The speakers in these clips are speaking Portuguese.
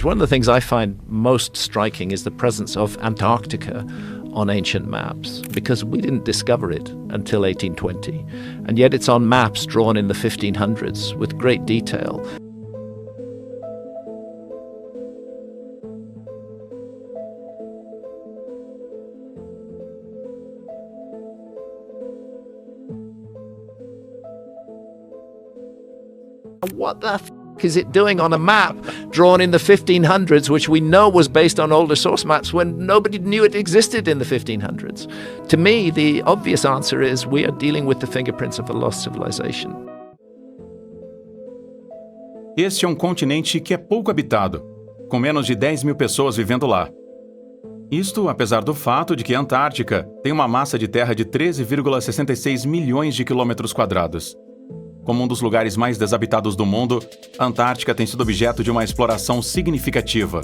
One of the things I find most striking is the presence of Antarctica on ancient maps, because we didn't discover it until 1820, and yet it's on maps drawn in the 1500s with great detail. What the is it doing on a map drawn in the 1500s, which we know was based on older source maps when nobody knew it existed in the 1500s? To me, the obvious answer is we are dealing with the fingerprints of a lost civilization. Este é um continente que é pouco habitado, com menos de 10 mil pessoas vivendo lá. Isto apesar do fato de que a Antártica tem uma massa de terra de 13,66 milhões de quilômetros quadrados. Como um dos lugares mais desabitados do mundo, a Antártica tem sido objeto de uma exploração significativa.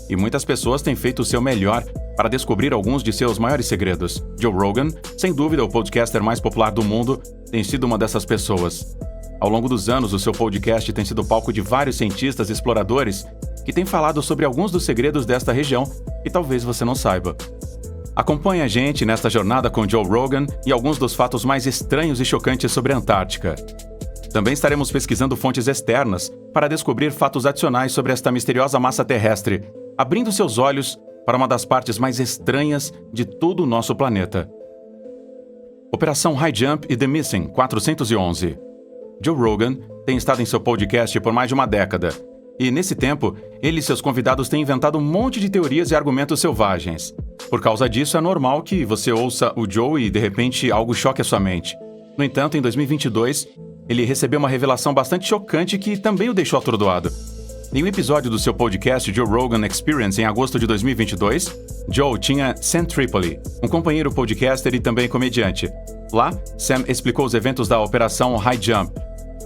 E muitas pessoas têm feito o seu melhor para descobrir alguns de seus maiores segredos. Joe Rogan, sem dúvida o podcaster mais popular do mundo, tem sido uma dessas pessoas. Ao longo dos anos, o seu podcast tem sido palco de vários cientistas e exploradores que têm falado sobre alguns dos segredos desta região que talvez você não saiba. Acompanhe a gente nesta jornada com Joe Rogan e alguns dos fatos mais estranhos e chocantes sobre a Antártica. Também estaremos pesquisando fontes externas para descobrir fatos adicionais sobre esta misteriosa massa terrestre, abrindo seus olhos para uma das partes mais estranhas de todo o nosso planeta. Operação High Jump e The Missing 411. Joe Rogan tem estado em seu podcast por mais de uma década, e nesse tempo, ele e seus convidados têm inventado um monte de teorias e argumentos selvagens. Por causa disso, é normal que você ouça o Joe e, de repente, algo choque a sua mente. No entanto, em 2022, ele recebeu uma revelação bastante chocante que também o deixou atordoado. Em um episódio do seu podcast Joe Rogan Experience, em agosto de 2022, Joe tinha Sam Tripoli, um companheiro podcaster e também comediante. Lá, Sam explicou os eventos da Operação High Jump,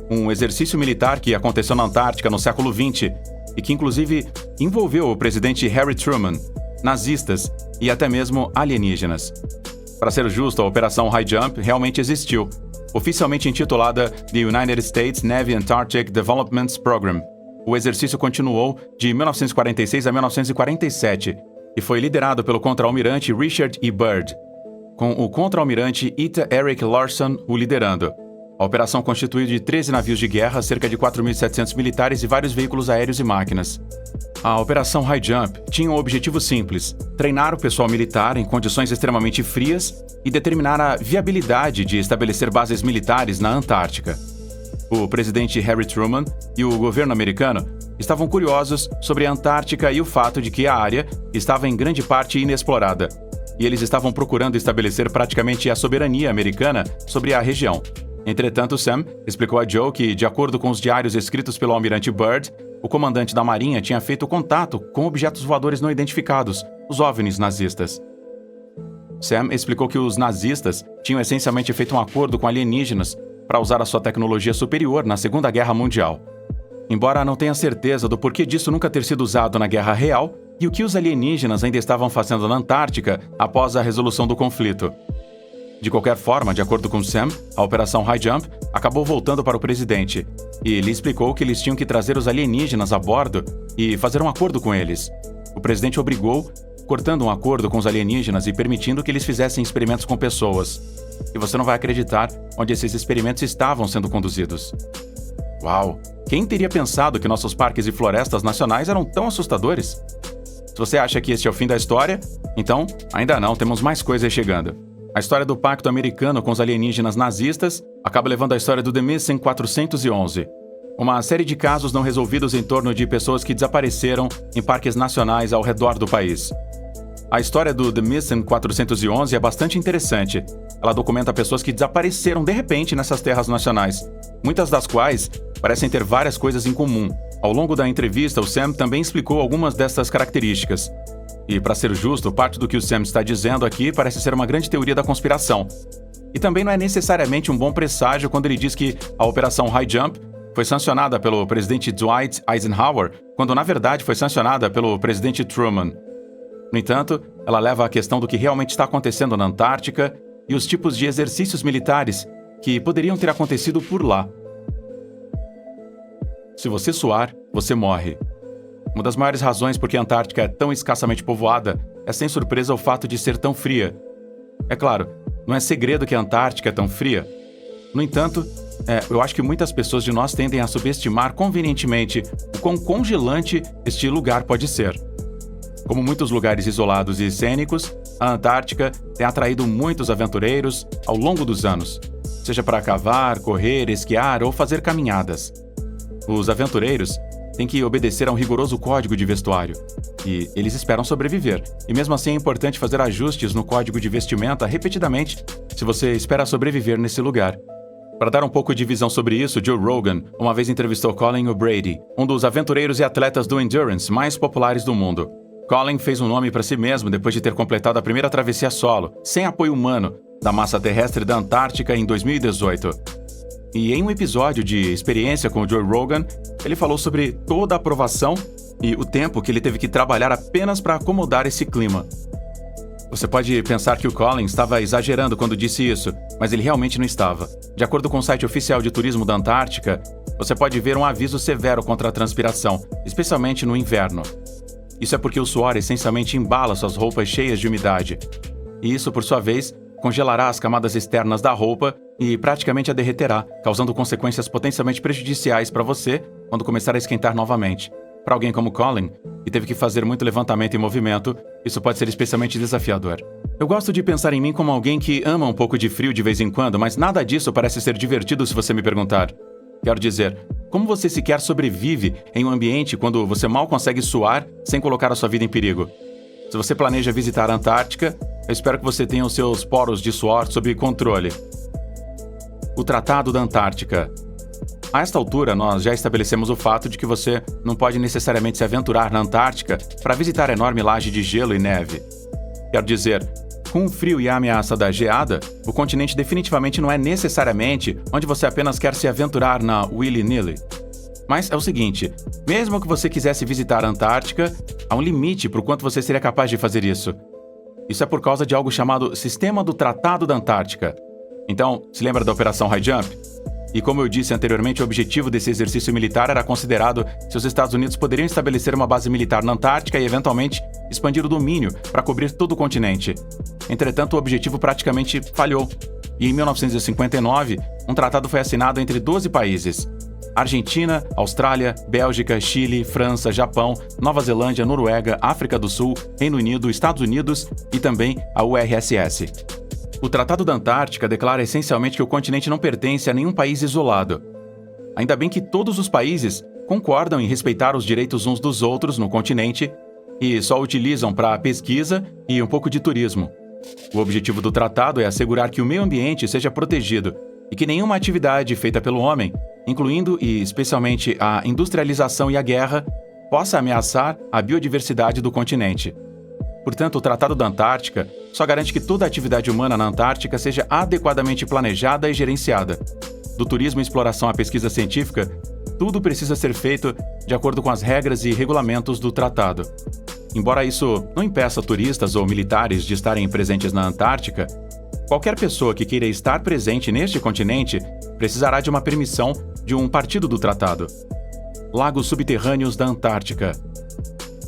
um exercício militar que aconteceu na Antártica no século XX e que, inclusive, envolveu o presidente Harry Truman, nazistas e até mesmo alienígenas. Para ser justo, a Operação High Jump realmente existiu, oficialmente intitulada The United States Navy Antarctic Development Program. O exercício continuou de 1946 a 1947 e foi liderado pelo contra-almirante Richard E. Byrd, com o contra-almirante Ita Erik Larsson o liderando. A operação constituiu de 13 navios de guerra, cerca de 4.700 militares e vários veículos aéreos e máquinas. A Operação High Jump tinha um objetivo simples: treinar o pessoal militar em condições extremamente frias e determinar a viabilidade de estabelecer bases militares na Antártica. O presidente Harry Truman e o governo americano estavam curiosos sobre a Antártica e o fato de que a área estava em grande parte inexplorada, e eles estavam procurando estabelecer praticamente a soberania americana sobre a região. Entretanto, Sam explicou a Joe que, de acordo com os diários escritos pelo almirante Byrd, o comandante da Marinha tinha feito contato com objetos voadores não identificados, os OVNIs nazistas. Sam explicou que os nazistas tinham essencialmente feito um acordo com alienígenas para usar a sua tecnologia superior na Segunda Guerra Mundial. Embora não tenha certeza do porquê disso nunca ter sido usado na Guerra Real e o que os alienígenas ainda estavam fazendo na Antártica após a resolução do conflito. De qualquer forma, de acordo com Sam, a Operação High Jump acabou voltando para o presidente, e ele explicou que eles tinham que trazer os alienígenas a bordo e fazer um acordo com eles. O presidente obrigou, cortando um acordo com os alienígenas e permitindo que eles fizessem experimentos com pessoas. E você não vai acreditar onde esses experimentos estavam sendo conduzidos. Uau! Quem teria pensado que nossos parques e florestas nacionais eram tão assustadores? Se você acha que este é o fim da história, então, ainda não, temos mais coisas chegando. A história do pacto americano com os alienígenas nazistas acaba levando à história do The Missing 411, uma série de casos não resolvidos em torno de pessoas que desapareceram em parques nacionais ao redor do país. A história do The Missing 411 é bastante interessante. Ela documenta pessoas que desapareceram de repente nessas terras nacionais, muitas das quais parecem ter várias coisas em comum. Ao longo da entrevista, o Sam também explicou algumas dessas características. E, para ser justo, parte do que o Sam está dizendo aqui parece ser uma grande teoria da conspiração. E também não é necessariamente um bom presságio quando ele diz que a Operação High Jump foi sancionada pelo presidente Dwight Eisenhower, quando na verdade foi sancionada pelo presidente Truman. No entanto, ela leva à questão do que realmente está acontecendo na Antártica e os tipos de exercícios militares que poderiam ter acontecido por lá. Se você suar, você morre. Uma das maiores razões por que a Antártica é tão escassamente povoada é sem surpresa o fato de ser tão fria. É claro, não é segredo que a Antártica é tão fria. No entanto, eu acho que muitas pessoas de nós tendem a subestimar convenientemente o quão congelante este lugar pode ser. Como muitos lugares isolados e cênicos, a Antártica tem atraído muitos aventureiros ao longo dos anos, seja para cavar, correr, esquiar ou fazer caminhadas. Os aventureiros têm que obedecer a um rigoroso código de vestuário, e eles esperam sobreviver. E mesmo assim é importante fazer ajustes no código de vestimenta repetidamente se você espera sobreviver nesse lugar. Para dar um pouco de visão sobre isso, Joe Rogan uma vez entrevistou Colin O'Brady, um dos aventureiros e atletas do Endurance mais populares do mundo. Colin fez um nome para si mesmo depois de ter completado a primeira travessia solo, sem apoio humano, da massa terrestre da Antártica em 2018. E em um episódio de Experiência com o Joe Rogan, ele falou sobre toda a aprovação e o tempo que ele teve que trabalhar apenas para acomodar esse clima. Você pode pensar que o Colin estava exagerando quando disse isso, mas ele realmente não estava. De acordo com o site oficial de turismo da Antártica, você pode ver um aviso severo contra a transpiração, especialmente no inverno. Isso é porque o suor essencialmente embala suas roupas cheias de umidade. E isso, por sua vez, congelará as camadas externas da roupa e praticamente a derreterá, causando consequências potencialmente prejudiciais para você quando começar a esquentar novamente. Para alguém como Colin, que teve que fazer muito levantamento em movimento, isso pode ser especialmente desafiador. Eu gosto de pensar em mim como alguém que ama um pouco de frio de vez em quando, mas nada disso parece ser divertido se você me perguntar. Quero dizer, como você sequer sobrevive em um ambiente quando você mal consegue suar sem colocar a sua vida em perigo? Se você planeja visitar a Antártica, eu espero que você tenha os seus poros de suor sob controle. O Tratado da Antártica. A esta altura, nós já estabelecemos o fato de que você não pode necessariamente se aventurar na Antártica para visitar a enorme laje de gelo e neve. Quero dizer, com o frio e a ameaça da geada, o continente definitivamente não é necessariamente onde você apenas quer se aventurar na willy-nilly. Mas é o seguinte, mesmo que você quisesse visitar a Antártica, há um limite para o quanto você seria capaz de fazer isso. Isso é por causa de algo chamado Sistema do Tratado da Antártica. Então, se lembra da Operação High Jump? E como eu disse anteriormente, o objetivo desse exercício militar era considerado se os Estados Unidos poderiam estabelecer uma base militar na Antártica e, eventualmente, expandir o domínio para cobrir todo o continente. Entretanto, o objetivo praticamente falhou. E em 1959, um tratado foi assinado entre 12 países: Argentina, Austrália, Bélgica, Chile, França, Japão, Nova Zelândia, Noruega, África do Sul, Reino Unido, Estados Unidos e também a URSS. O Tratado da Antártica declara essencialmente que o continente não pertence a nenhum país isolado. Ainda bem que todos os países concordam em respeitar os direitos uns dos outros no continente e só utilizam para pesquisa e um pouco de turismo. O objetivo do tratado é assegurar que o meio ambiente seja protegido e que nenhuma atividade feita pelo homem, incluindo e especialmente a industrialização e a guerra, possa ameaçar a biodiversidade do continente. Portanto, o Tratado da Antártica só garante que toda a atividade humana na Antártica seja adequadamente planejada e gerenciada. Do turismo e exploração à pesquisa científica, tudo precisa ser feito de acordo com as regras e regulamentos do tratado. Embora isso não impeça turistas ou militares de estarem presentes na Antártica, qualquer pessoa que queira estar presente neste continente precisará de uma permissão de um partido do tratado. Lagos subterrâneos da Antártica.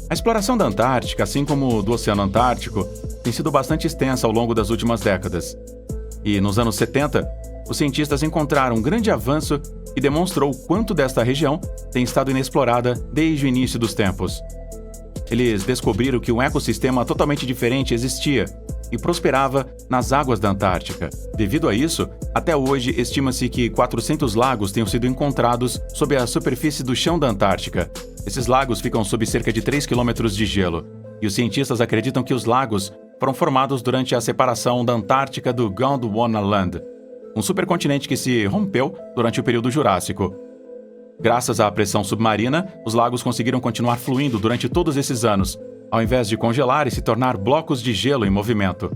A exploração da Antártica, assim como do Oceano Antártico, tem sido bastante extensa ao longo das últimas décadas. E nos anos 70, os cientistas encontraram um grande avanço que demonstrou o quanto desta região tem estado inexplorada desde o início dos tempos. Eles descobriram que um ecossistema totalmente diferente existia e prosperava nas águas da Antártica. Devido a isso, até hoje estima-se que 400 lagos tenham sido encontrados sob a superfície do chão da Antártica. Esses lagos ficam sob cerca de 3 quilômetros de gelo, e os cientistas acreditam que os lagos foram formados durante a separação da Antártica do Gondwanaland, um supercontinente que se rompeu durante o período Jurássico. Graças à pressão submarina, os lagos conseguiram continuar fluindo durante todos esses anos, ao invés de congelar e se tornar blocos de gelo em movimento.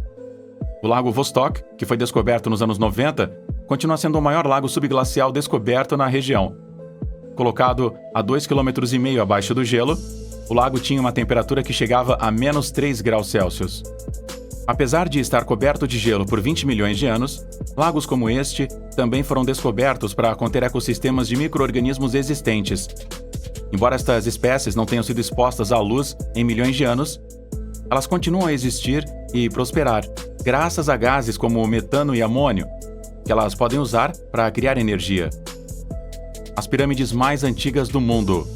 O Lago Vostok, que foi descoberto nos anos 90, continua sendo o maior lago subglacial descoberto na região. Colocado a 2,5 km abaixo do gelo, o lago tinha uma temperatura que chegava a menos 3 graus Celsius. Apesar de estar coberto de gelo por 20 milhões de anos, lagos como este também foram descobertos para conter ecossistemas de micro-organismos existentes. Embora estas espécies não tenham sido expostas à luz em milhões de anos, elas continuam a existir e prosperar, graças a gases como metano e amônio, que elas podem usar para criar energia. As pirâmides mais antigas do mundo.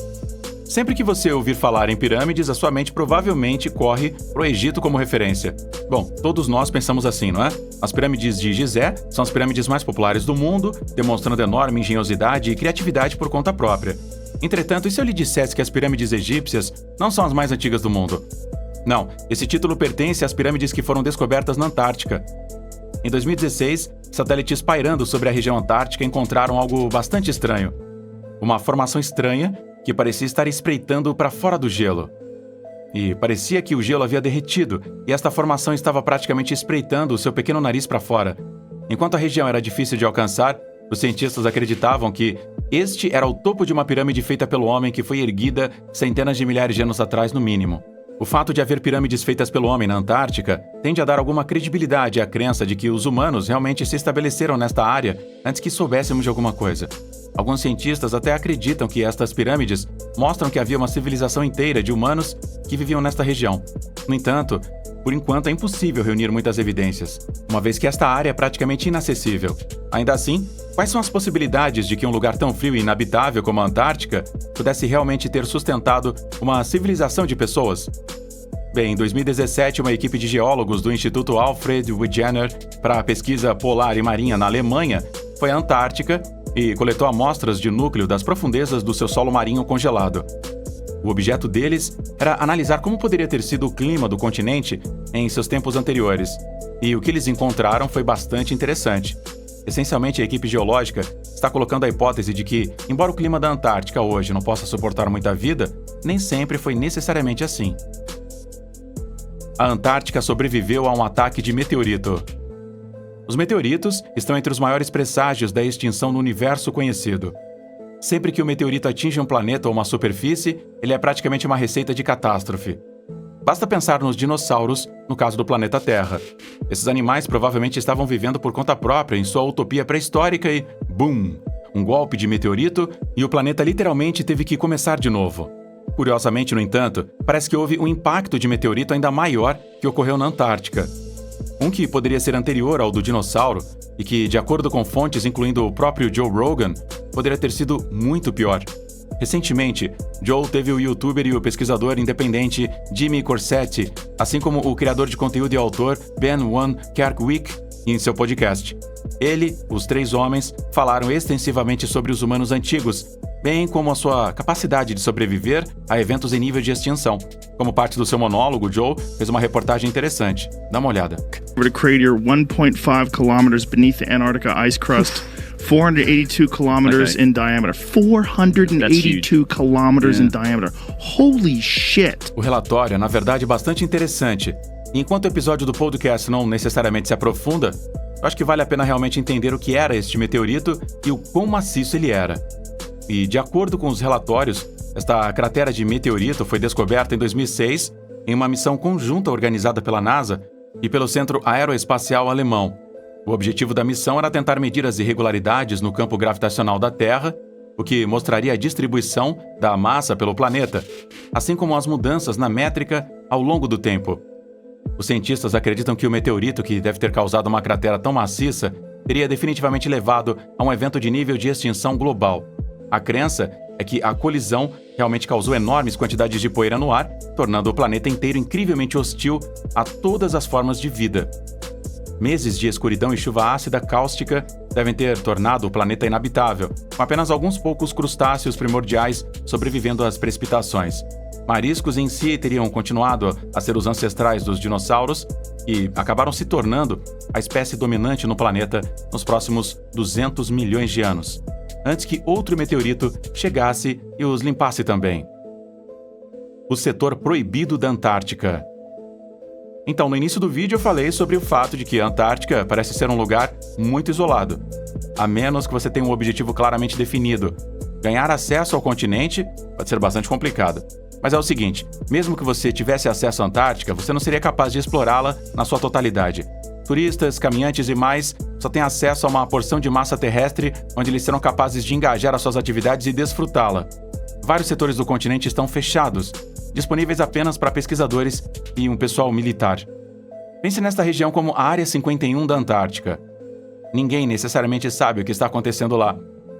Sempre que você ouvir falar em pirâmides, a sua mente provavelmente corre para o Egito como referência. Bom, todos nós pensamos assim, não é? As pirâmides de Gizé são as pirâmides mais populares do mundo, demonstrando enorme engenhosidade e criatividade por conta própria. Entretanto, e se eu lhe dissesse que as pirâmides egípcias não são as mais antigas do mundo? Não, esse título pertence às pirâmides que foram descobertas na Antártica. Em 2016, satélites pairando sobre a região antártica encontraram algo bastante estranho. Uma formação estranha que parecia estar espreitando para fora do gelo. E parecia que o gelo havia derretido e esta formação estava praticamente espreitando o seu pequeno nariz para fora. Enquanto a região era difícil de alcançar, os cientistas acreditavam que este era o topo de uma pirâmide feita pelo homem que foi erguida centenas de milhares de anos atrás, no mínimo. O fato de haver pirâmides feitas pelo homem na Antártica tende a dar alguma credibilidade à crença de que os humanos realmente se estabeleceram nesta área antes que soubéssemos de alguma coisa. Alguns cientistas até acreditam que estas pirâmides mostram que havia uma civilização inteira de humanos que viviam nesta região. No entanto, por enquanto é impossível reunir muitas evidências, uma vez que esta área é praticamente inacessível. Ainda assim, quais são as possibilidades de que um lugar tão frio e inabitável como a Antártica pudesse realmente ter sustentado uma civilização de pessoas? Bem, em 2017, uma equipe de geólogos do Instituto Alfred Wegener para a pesquisa polar e marinha na Alemanha foi à Antártica e coletou amostras de núcleo das profundezas do seu solo marinho congelado. O objeto deles era analisar como poderia ter sido o clima do continente em seus tempos anteriores, e o que eles encontraram foi bastante interessante. Essencialmente, a equipe geológica está colocando a hipótese de que, embora o clima da Antártica hoje não possa suportar muita vida, nem sempre foi necessariamente assim. A Antártica sobreviveu a um ataque de meteorito. Os meteoritos estão entre os maiores presságios da extinção no universo conhecido. Sempre que o meteorito atinge um planeta ou uma superfície, ele é praticamente uma receita de catástrofe. Basta pensar nos dinossauros, no caso do planeta Terra. Esses animais provavelmente estavam vivendo por conta própria em sua utopia pré-histórica e, BUM! Um golpe de meteorito e o planeta literalmente teve que começar de novo. Curiosamente, no entanto, parece que houve um impacto de meteorito ainda maior que ocorreu na Antártica. Um que poderia ser anterior ao do dinossauro e que, de acordo com fontes incluindo o próprio Joe Rogan, poderia ter sido muito pior. Recentemente, Joe teve o youtuber e o pesquisador independente Jimmy Corsetti, assim como o criador de conteúdo e autor Ben Van Kerkhoff em seu podcast. Ele, os três homens, falaram extensivamente sobre os humanos antigos, bem como a sua capacidade de sobreviver a eventos em nível de extinção. Como parte do seu monólogo, Joe fez uma reportagem interessante. Dá uma olhada. A crater 1.5 kilometers beneath the Antarctica ice crust, 482 kilometers in diameter. 482 kilometers in diameter. Holy shit! O relatório é, na verdade, bastante interessante. E enquanto o episódio do podcast não necessariamente se aprofunda, eu acho que vale a pena realmente entender o que era este meteorito e o quão maciço ele era. E, de acordo com os relatórios, esta cratera de meteorito foi descoberta em 2006 em uma missão conjunta organizada pela NASA e pelo Centro Aeroespacial Alemão. O objetivo da missão era tentar medir as irregularidades no campo gravitacional da Terra, o que mostraria a distribuição da massa pelo planeta, assim como as mudanças na métrica ao longo do tempo. Os cientistas acreditam que o meteorito que deve ter causado uma cratera tão maciça teria definitivamente levado a um evento de nível de extinção global. A crença é que a colisão realmente causou enormes quantidades de poeira no ar, tornando o planeta inteiro incrivelmente hostil a todas as formas de vida. Meses de escuridão e chuva ácida cáustica devem ter tornado o planeta inabitável, com apenas alguns poucos crustáceos primordiais sobrevivendo às precipitações. Mariscos em si teriam continuado a ser os ancestrais dos dinossauros e acabaram se tornando a espécie dominante no planeta nos próximos 200 milhões de anos, antes que outro meteorito chegasse e os limpasse também. O setor proibido da Antártica. Então, no início do vídeo eu falei sobre o fato de que a Antártica parece ser um lugar muito isolado, a menos que você tenha um objetivo claramente definido. Ganhar acesso ao continente pode ser bastante complicado. Mas é o seguinte, mesmo que você tivesse acesso à Antártica, você não seria capaz de explorá-la na sua totalidade. Turistas, caminhantes e mais só têm acesso a uma porção de massa terrestre onde eles serão capazes de engajar as suas atividades e desfrutá-la. Vários setores do continente estão fechados, disponíveis apenas para pesquisadores e um pessoal militar. Pense nesta região como a Área 51 da Antártica. Ninguém necessariamente sabe o que está acontecendo lá,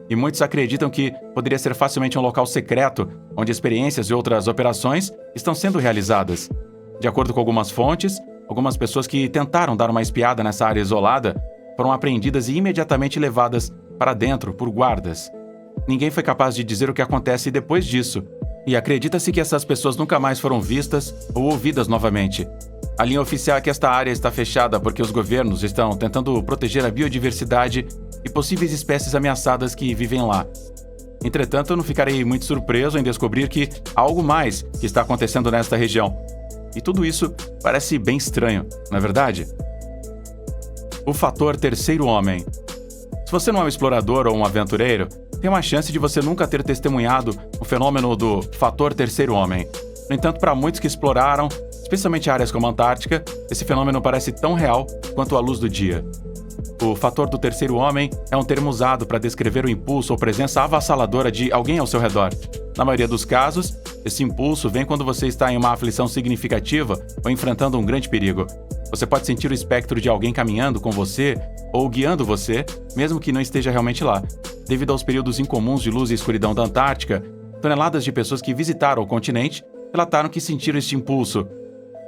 e muitos acreditam que poderia ser facilmente um local secreto, onde experiências e outras operações estão sendo realizadas. De acordo com algumas fontes, algumas pessoas que tentaram dar uma espiada nessa área isolada foram apreendidas e imediatamente levadas para dentro por guardas. Ninguém foi capaz de dizer o que acontece depois disso, e acredita-se que essas pessoas nunca mais foram vistas ou ouvidas novamente. A linha oficial é que esta área está fechada porque os governos estão tentando proteger a biodiversidade e possíveis espécies ameaçadas que vivem lá. Entretanto, eu não ficarei muito surpreso em descobrir que há algo mais que está acontecendo nesta região. E tudo isso parece bem estranho, não é verdade? O fator terceiro homem. Se você não é um explorador ou um aventureiro, tem uma chance de você nunca ter testemunhado o fenômeno do fator terceiro homem. No entanto, para muitos que exploraram, especialmente áreas como a Antártica, esse fenômeno parece tão real quanto a luz do dia. O fator do terceiro homem é um termo usado para descrever o impulso ou presença avassaladora de alguém ao seu redor. Na maioria dos casos, esse impulso vem quando você está em uma aflição significativa ou enfrentando um grande perigo. Você pode sentir o espectro de alguém caminhando com você ou guiando você, mesmo que não esteja realmente lá. Devido aos períodos incomuns de luz e escuridão da Antártica, toneladas de pessoas que visitaram o continente relataram que sentiram este impulso.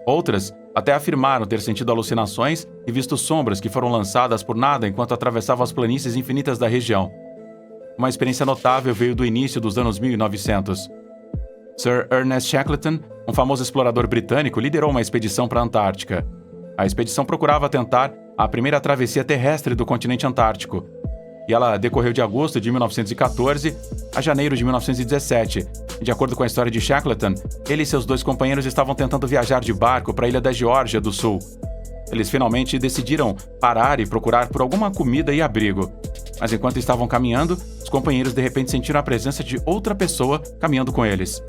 Outras até afirmaram ter sentido alucinações e visto sombras que foram lançadas por nada enquanto atravessavam as planícies infinitas da região. Uma experiência notável veio do início dos anos 1900. Sir Ernest Shackleton, um famoso explorador britânico, liderou uma expedição para a Antártica. A expedição procurava tentar a primeira travessia terrestre do continente antártico, e ela decorreu de agosto de 1914 a janeiro de 1917. De acordo com a história de Shackleton, ele e seus dois companheiros estavam tentando viajar de barco para a ilha da Geórgia do Sul. Eles finalmente decidiram parar e procurar por alguma comida e abrigo. Mas enquanto estavam caminhando, os companheiros de repente sentiram a presença de outra pessoa caminhando com eles.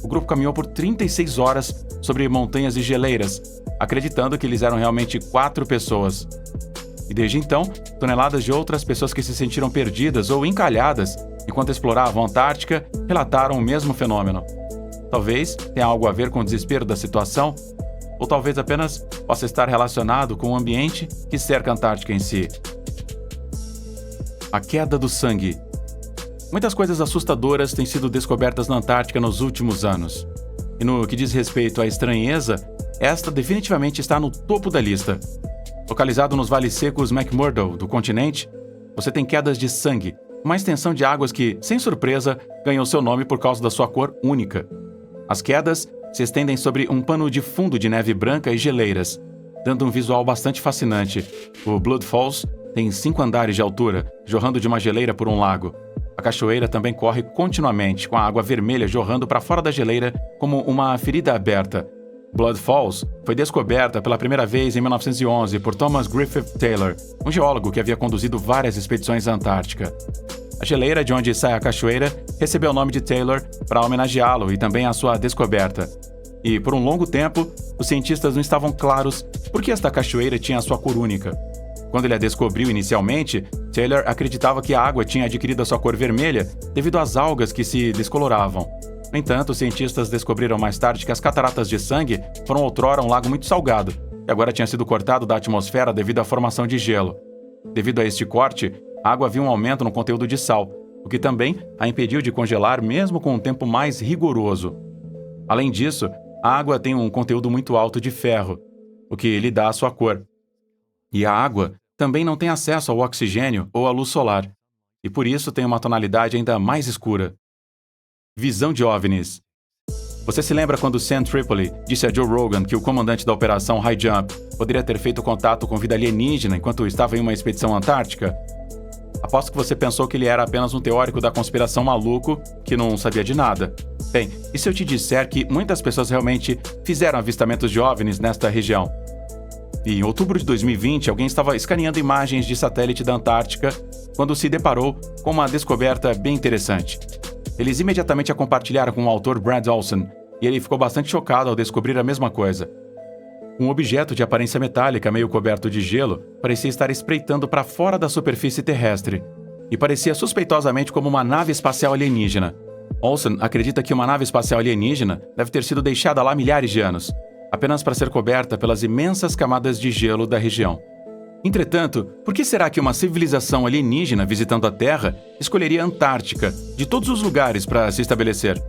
O grupo caminhou por 36 horas sobre montanhas e geleiras, acreditando que eles eram realmente 4 pessoas. E desde então, toneladas de outras pessoas que se sentiram perdidas ou encalhadas enquanto exploravam a Antártica relataram o mesmo fenômeno. Talvez tenha algo a ver com o desespero da situação, ou talvez apenas possa estar relacionado com o ambiente que cerca a Antártica em si. A queda do sangue. Muitas coisas assustadoras têm sido descobertas na Antártica nos últimos anos. E no que diz respeito à estranheza, esta definitivamente está no topo da lista. Localizado nos vales secos McMurdo do continente, você tem quedas de sangue, uma extensão de águas que, sem surpresa, ganhou seu nome por causa da sua cor única. As quedas se estendem sobre um pano de fundo de neve branca e geleiras, dando um visual bastante fascinante. O Blood Falls tem 5 andares de altura, jorrando de uma geleira por um lago. A cachoeira também corre continuamente, com a água vermelha jorrando para fora da geleira como uma ferida aberta. Blood Falls foi descoberta pela primeira vez em 1911 por Thomas Griffith Taylor, um geólogo que havia conduzido várias expedições à Antártica. A geleira de onde sai a cachoeira recebeu o nome de Taylor para homenageá-lo e também a sua descoberta. E, por um longo tempo, os cientistas não estavam claros por que esta cachoeira tinha a sua cor única. Quando ele a descobriu inicialmente, Taylor acreditava que a água tinha adquirido a sua cor vermelha devido às algas que se descoloravam. No entanto, os cientistas descobriram mais tarde que as cataratas de sangue foram outrora um lago muito salgado, e agora tinha sido cortado da atmosfera devido à formação de gelo. Devido a este corte, a água viu um aumento no conteúdo de sal, o que também a impediu de congelar mesmo com um tempo mais rigoroso. Além disso, a água tem um conteúdo muito alto de ferro, o que lhe dá a sua cor. E a água também não tem acesso ao oxigênio ou à luz solar, e por isso tem uma tonalidade ainda mais escura. Visão de OVNIs. Você se lembra quando Sam Tripoli disse a Joe Rogan que o comandante da operação High Jump poderia ter feito contato com vida alienígena enquanto estava em uma expedição antártica? Aposto que você pensou que ele era apenas um teórico da conspiração maluco que não sabia de nada. Bem, e se eu te disser que muitas pessoas realmente fizeram avistamentos de OVNIs nesta região? E em outubro de 2020, alguém estava escaneando imagens de satélite da Antártica quando se deparou com uma descoberta bem interessante. Eles imediatamente a compartilharam com o autor Brad Olson, e ele ficou bastante chocado ao descobrir a mesma coisa. Um objeto de aparência metálica meio coberto de gelo parecia estar espreitando para fora da superfície terrestre e parecia suspeitosamente como uma nave espacial alienígena. Olsen acredita que uma nave espacial alienígena deve ter sido deixada lá milhares de anos, apenas para ser coberta pelas imensas camadas de gelo da região. Entretanto, por que será que uma civilização alienígena visitando a Terra escolheria a Antártica, de todos os lugares, para se estabelecer?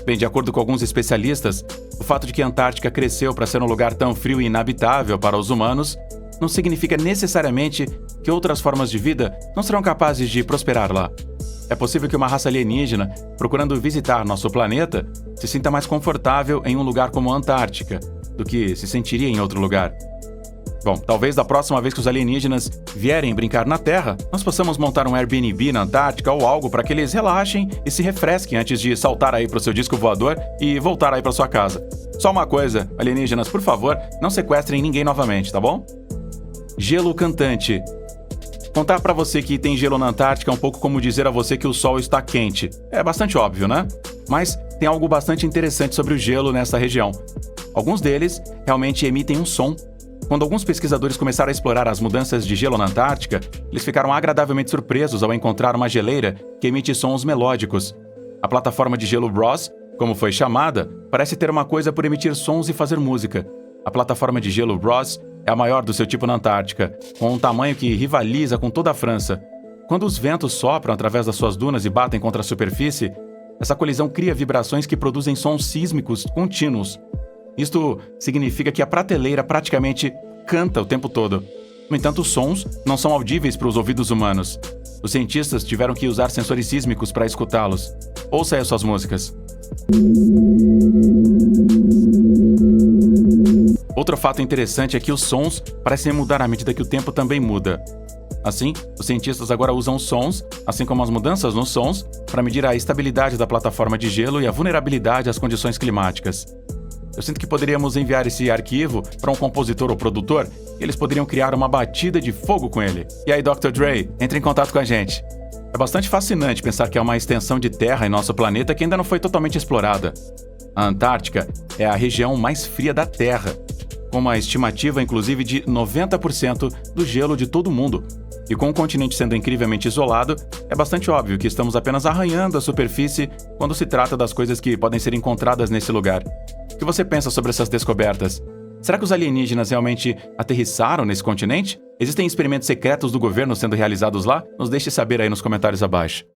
Bem, de acordo com alguns especialistas, o fato de que a Antártica cresceu para ser um lugar tão frio e inabitável para os humanos não significa necessariamente que outras formas de vida não serão capazes de prosperar lá. É possível que uma raça alienígena, procurando visitar nosso planeta, se sinta mais confortável em um lugar como a Antártica do que se sentiria em outro lugar. Bom, talvez da próxima vez que os alienígenas vierem brincar na Terra, nós possamos montar um Airbnb na Antártica ou algo para que eles relaxem e se refresquem antes de saltar aí pro seu disco voador e voltar aí para sua casa. Só uma coisa, alienígenas, por favor, não sequestrem ninguém novamente, tá bom? Gelo cantante. Contar para você que tem gelo na Antártica é um pouco como dizer a você que o sol está quente. É bastante óbvio, né? Mas tem algo bastante interessante sobre o gelo nessa região. Alguns deles realmente emitem um som. Quando alguns pesquisadores começaram a explorar as mudanças de gelo na Antártica, eles ficaram agradavelmente surpresos ao encontrar uma geleira que emite sons melódicos. A plataforma de gelo Ross, como foi chamada, parece ter uma coisa por emitir sons e fazer música. A plataforma de gelo Ross é a maior do seu tipo na Antártica, com um tamanho que rivaliza com toda a França. Quando os ventos sopram através das suas dunas e batem contra a superfície, essa colisão cria vibrações que produzem sons sísmicos contínuos. Isto significa que a prateleira praticamente canta o tempo todo. No entanto, os sons não são audíveis para os ouvidos humanos. Os cientistas tiveram que usar sensores sísmicos para escutá-los. Ouça aí as suas músicas. Outro fato interessante é que os sons parecem mudar à medida que o tempo também muda. Assim, os cientistas agora usam os sons, assim como as mudanças nos sons, para medir a estabilidade da plataforma de gelo e a vulnerabilidade às condições climáticas. Eu sinto que poderíamos enviar esse arquivo para um compositor ou produtor e eles poderiam criar uma batida de fogo com ele. E aí, Dr. Dre, entre em contato com a gente. É bastante fascinante pensar que há uma extensão de terra em nosso planeta que ainda não foi totalmente explorada. A Antártica é a região mais fria da Terra, com uma estimativa inclusive de 90% do gelo de todo o mundo. E com o continente sendo incrivelmente isolado, é bastante óbvio que estamos apenas arranhando a superfície quando se trata das coisas que podem ser encontradas nesse lugar. O que você pensa sobre essas descobertas? Será que os alienígenas realmente aterrissaram nesse continente? Existem experimentos secretos do governo sendo realizados lá? Nos deixe saber aí nos comentários abaixo.